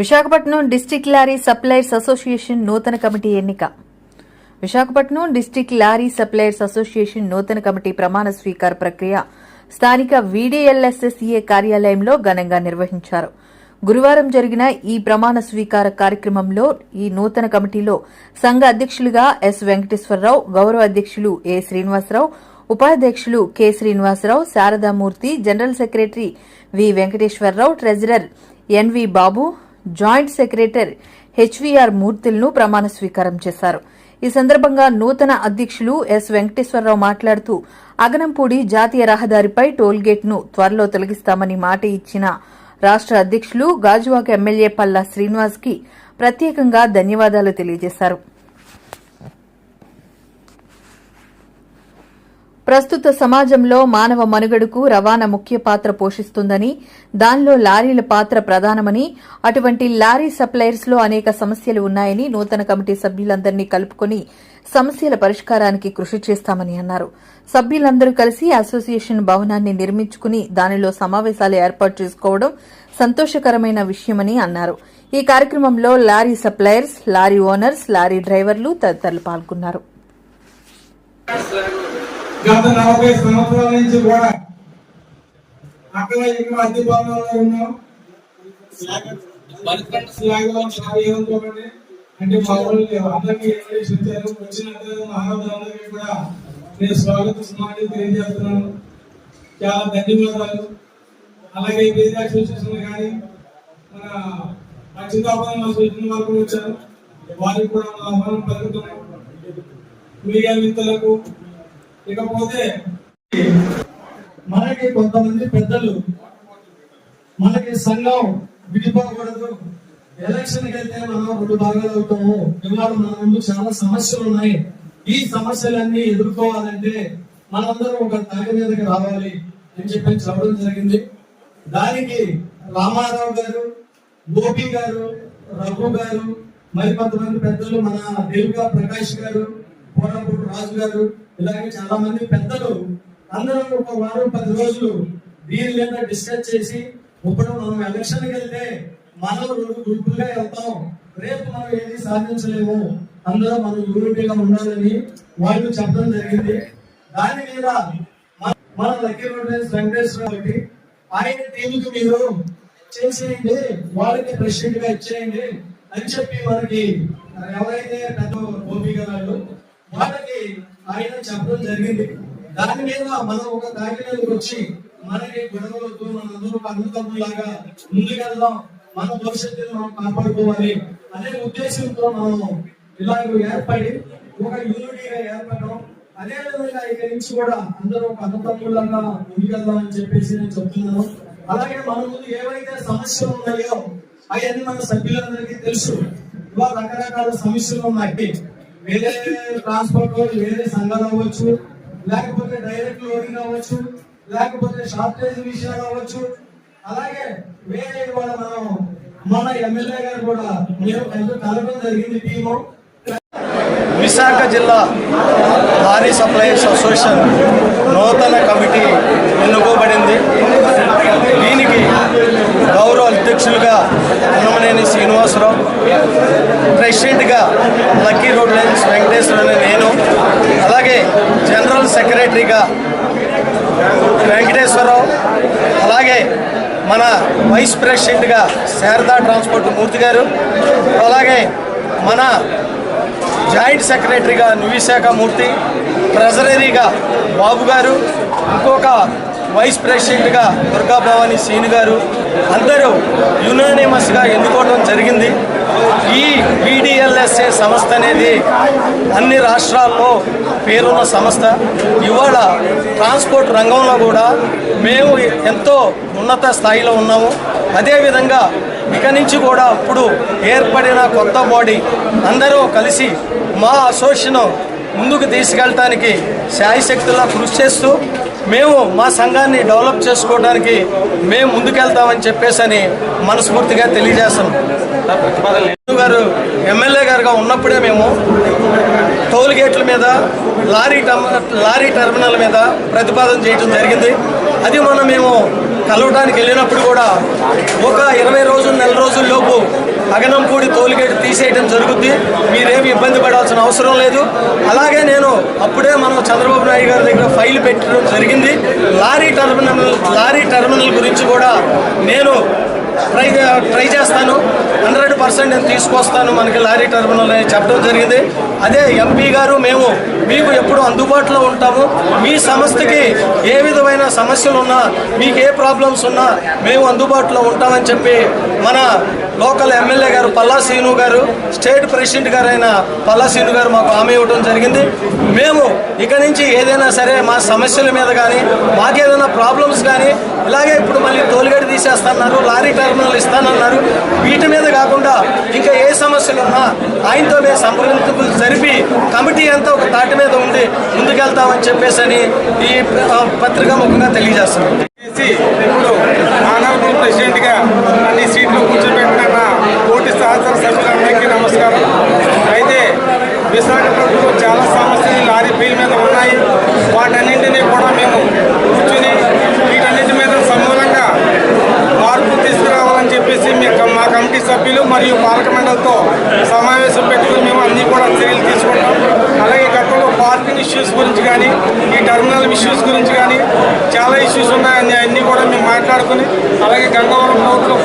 Visakhapatnam district lorry suppliers association నూతన committee ఎన్నిక. Visakhapatnam district lorry suppliers association నూతన కమిటీ ప్రమాణ స్వీకార ప్రక్రియ స్థానిక వీడీఎల్ఎస్ఎస్ఏ కార్యాలయంలో ఘనంగా నిర్వహించారు. గురువారం జరిగిన ఈ ప్రమాణ స్వీకార కార్యక్రమంలో ఈ నూతన కమిటీలో సంఘ అధ్యక్షులుగా ఎస్ వెంకటేశ్వరరావు, గౌరవ అధ్యక్షులు ఏ శ్రీనివాసరావు, ఉపాధ్యక్షులు K Srinivasarao, Sharadamurthy, general secretary V Venkateswararao, treasurer NV Babu, joint secretary HVR మూర్తులను ప్రమాణ స్వీకారం చేశారు. ఈ సందర్భంగా నూతన అధ్యక్షులు ఎస్ వెంకటేశ్వరరావు మాట్లాడుతూ అగనంపూడి జాతీయ రహదారిపై టోల్గేట్ ను త్వరలో తొలగిస్తామని మాట ఇచ్చిన రాష్ట అధ్యక్షులు గాజువాక ఎమ్మెల్యే పల్లా శ్రీనివాస్ కి ప్రత్యేకంగా ధన్యవాదాలు తెలియజేశారు. ప్రస్తుత సమాజంలో మానవ మనుగడకు రవాణా ముఖ్య పాత్ర పోషిస్తుందని, దానిలో లారీల పాత్ర ప్రధానమని, అటువంటి లారీ సప్లయర్స్ లో అనేక సమస్యలు ఉన్నాయని నూతన కమిటీ సభ్యులందరినీ కలుపుకుని సమస్యల పరిష్కారానికి కృషి చేస్తామని అన్నారు. సభ్యులందరూ కలిసి అసోసియేషన్ భవనాన్ని నిర్మించుకుని దానిలో సమావేశాలు ఏర్పాటు చేసుకోవడం సంతోషకరమైన విషయమని అన్నారు. ఈ కార్యక్రమంలో lorry suppliers, lorry owners, lorry డ్రైవర్లు తదితరులు పాల్గొన్నారు. గత 40 సంవత్సరాల నుంచి కూడా అక్కడ ఇక్కడ అద్దె భవనంలో ఉన్నాం. అంటే మా వాళ్ళు అందరికీ వచ్చారు. వచ్చిన మహారాజులందరికీ కూడా నేను స్వాగతిస్తున్నాను, తెలియజేస్తున్నాను. చాలా ధన్యవాదాలు. అలాగే బీజీ అసోసియేషన్ కానీ మన అచ్యుతాపురం అసోసియేషన్ వాళ్ళు కూడా వచ్చారు. వారికి కూడా మా ఆహ్వానం పలుకుతున్నాం. మీడియా మిత్రులకు ఇకపోతే మనకి కొంతమంది పెద్దలు మనకి సంఘం విడిపోకూడదు, ఎలక్షన్కి వెళ్తే మనం 2 భాగాలు అవుతాము, ఇవాళ మన ముందు చాలా సమస్యలు ఉన్నాయి, ఈ సమస్యలన్నీ ఎదుర్కోవాలంటే మనందరం ఒక తాటి మీదకి రావాలి అని చెప్పి చెప్పడం జరిగింది. దానికి రామారావు గారు, గోపి గారు, రఘు గారు, మరి కొంతమంది పెద్దలు, మన దేవికా ప్రకాష్ గారు, కోనపూడి రాజు గారు, ఇలాగే చాలా మంది పెద్దలు అందరూ ఒక వారం 10 రోజులు దీని మీద డిస్కస్ చేసి, ఇప్పుడు మనం ఎలక్షన్కి వెళ్తే మనం 2 గ్రూపులుగా వెళ్తాం, రేపు మనం ఏది సాధించలేము, అందరూ మనం యూనిటీగా ఉండాలని వాళ్ళు చెప్పడం జరిగింది. దాని మీద మన లక్కీ రోడ్ వెంకటేశ్వర ఆయన టీంకి మీరు చేసేయండి, వాళ్ళకి ప్రెసిడెంట్ గా ఇచ్చేయండి అని చెప్పి మనకి ఎవరైతే పెద్ద గోపి గారు వాళ్ళకి ఆయన చెప్పడం జరిగింది. దాని మీద మనం ఒక కాకినాడకి వచ్చి మనకి గొడవలతో మనందరూ అన్నదమ్ములాగా ముందుకెళ్దాం, మన భవిష్యత్తును మనం కాపాడుకోవాలి అనే ఉద్దేశంతో మనం ఇలాగ ఏర్పడి ఒక యూనిటీగా ఏర్పడడం, అదే విధంగా ఇక్కడి నుంచి కూడా అందరూ ఒక అన్నదమ్ములాగా ముందుకెళ్దాం అని చెప్పేసి నేను చెప్తున్నాను. అలాగే మన ముందు ఏవైతే సమస్యలు ఉన్నాయో అవన్నీ మన సభ్యులందరికీ తెలుసు. ఇవాళ రకరకాల సమస్యలు ఉన్నాయి. వేరే ట్రాన్స్పోర్ట్, వేరే సంఘాలు అవ్వచ్చు, లేకపోతే డైరెక్ట్ లోడింగ్ అవ్వచ్చు, లేకపోతే షార్టేజ్ విషయాలు అవ్వచ్చు. అలాగే వేరే కూడా మన ఎమ్మెల్యే గారు కూడా మేము కలపడం జరిగింది టీము. విశాఖ జిల్లా లారీ సప్లయర్స్ అసోసియేషన్ నూతన కమిటీ ఎన్నుకోబడింది. దీనికి గౌరవ అధ్యక్షులుగా ఉన్నమనేని శ్రీనివాసరావు, ప్రెసిడెంట్గా లక్కీ రోడ్ లైన్స్ వెంకటేశ్వర నేను, అలాగే జనరల్ సెక్రటరీగా వెంకటేశ్వరరావు, అలాగే మన వైస్ ప్రెసిడెంట్గా శారదా ట్రాన్స్పోర్ట్ మూర్తి గారు, అలాగే మన జాయింట్ సెక్రటరీగా నివిశాఖ మూర్తి, ట్రెజరీగా బాబు గారు, ఇంకొక వైస్ ప్రెసిడెంట్గా దుర్గా భవాని సీను గారు, అందరూ యునానిమస్గా ఎన్నుకోవడం జరిగింది. ఈ వీడీఎల్ఎస్ఏ సంస్థ అనేది అన్ని రాష్ట్రాల్లో పేరున్న సంస్థ. ఇవాళ ట్రాన్స్పోర్ట్ రంగంలో కూడా మేము ఎంతో ఉన్నత స్థాయిలో ఉన్నాము. అదేవిధంగా ఇక నుంచి కూడా ఇప్పుడు ఏర్పడిన కొత్త బాడీ అందరూ కలిసి మా అసోసియేషన్ ముందుకు తీసుకెళ్ళటానికి శాయశక్తులా కృషి చేస్తూ మేము మా సంఘాన్ని డెవలప్ చేసుకోవడానికి మేము ముందుకెళ్తామని చెప్పేసి మనస్ఫూర్తిగా తెలియజేస్తాం. గారు ఎమ్మెల్యే గారుగా ఉన్నప్పుడే మేము టోల్ గేట్ల మీద, లారీ టెర్మినల్ మీద ప్రతిపాదన చేయడం జరిగింది. అది మేము కలవడానికి వెళ్ళినప్పుడు కూడా ఒక 20 రోజులు నెల రోజుల్లోపు అగనంపూడి టోల్గేట్ తీసేయడం జరుగుద్ది, మీరేమి ఇబ్బంది పడాల్సిన అవసరం లేదు. అలాగే నేను అప్పుడే మనం చంద్రబాబు నాయుడు గారి దగ్గర ఫైల్ పెట్టడం జరిగింది. లారీ టెర్మినల్ గురించి కూడా నేను ట్రై చేస్తాను, 100% నేను తీసుకొస్తాను మనకి లారీ టెర్మినల్ అని చెప్పడం జరిగింది. అదే ఎంపీ గారు మేము మీకు ఎప్పుడు అందుబాటులో ఉంటాము, మీ సంస్థకి ఏ విధమైన సమస్యలు ఉన్నా మీకు ఏ ప్రాబ్లమ్స్ ఉన్నా మేము అందుబాటులో ఉంటామని చెప్పి మన లోకల్ ఎమ్మెల్యే గారు పల్లా శ్రీను గారు, స్టేట్ ప్రెసిడెంట్ గారు అయిన పల్లా శ్రీను గారు మాకు హామీ ఇవ్వడం జరిగింది. మేము ఇక నుంచి ఏదైనా సరే మా సమస్యల మీద కానీ మాకేదైనా ప్రాబ్లమ్స్ కానీ, ఇలాగే ఇప్పుడు మళ్ళీ టోల్గేట్ తీసేస్తున్నారు, లారీ టెర్మినల్ ఇస్తానన్నారు, వీటి మీద కాకుండా ఇంకా ఏ సమస్యలు ఉన్నా ఆయనతో మేము సంప్రదింపులు జరిపి కమిటీ అంతా ఒక తాటి మీద ఉండి ముందుకెళ్తామని చెప్పేసి అని ఈ పత్రికా ముఖంగా తెలియజేస్తున్నాం. ఇప్పుడు ఆనరబుల్ ప్రెసిడెంట్గా అన్ని సీట్లు కూర్చోబెట్టిన నా కోటి సహచర సభ్యులందరికీ నమస్కారం. అయితే విశాఖపట్నంలో చాలా సమస్యలు లారీ బిల్ మీద ఉన్నాయి. వాటన్నింటినీ కూడా మేము కూర్చుని వీటన్నింటి మీద సమూలంగా మార్పు తీసుకురావాలని చెప్పేసి మా కమిటీ సభ్యులు మరియు పాలక మండలితో సమావేశం పెట్టుకుని మేము అన్నీ కూడా చర్యలు తీసుకుంటాం. అలాగే గతంలో పార్కింగ్ ఇష్యూస్ గురించి కానీ, ఈ టెర్మినల్ ఇష్యూస్ గురించి కానీ చాలా ఇష్యూస్ ఉన్నాయని అన్నీ కూడా మేము మాట్లాడుకుని, అలాగే గంగవరం పోర్టులో